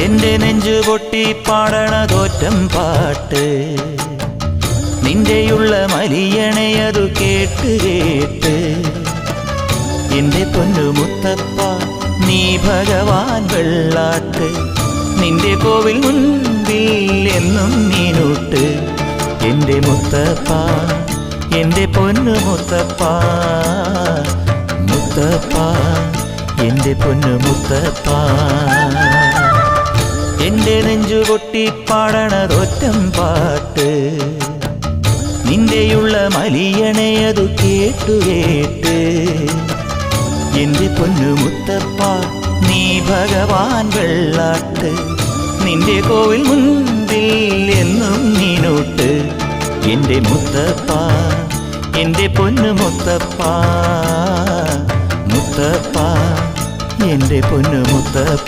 എന്റെ നെഞ്ചു പൊട്ടി പാടണതോറ്റം പാട്ട് നിന്റെയുള്ള മലിയണയതു കേട്ട് കേട്ട് എന്റെ പൊന്നു മുത്തപ്പ നീ ഭഗവാൻ വെള്ളാട്ട് നിന്റെ കോവിൽ മുൻപിൽ എന്നും നീനൂട്ട് എന്റെ മുത്തപ്പ എന്റെ പൊന്നു മുത്തപ്പ മുത്തപ്പ എന്റെ പൊന്നു മുത്തപ്പ എന്റെ നെഞ്ചു പൊട്ടി പാടണതൊറ്റം പാട്ട് നിന്റെയുള്ള മലിയണയതു കേട്ടു കേട്ട് എന്റെ പൊന്നു മുത്തപ്പ നീ ഭഗവാൻ വെള്ളാട്ട് നിന്റെ കോവിൽ മുൻപിൽ എന്നും നീനൂട്ട് എന്റെ മുത്തപ്പ എന്റെ പൊന്നു മുത്തപ്പ മുത്തപ്പ എന്റെ പൊന്നു മുത്തപ്പ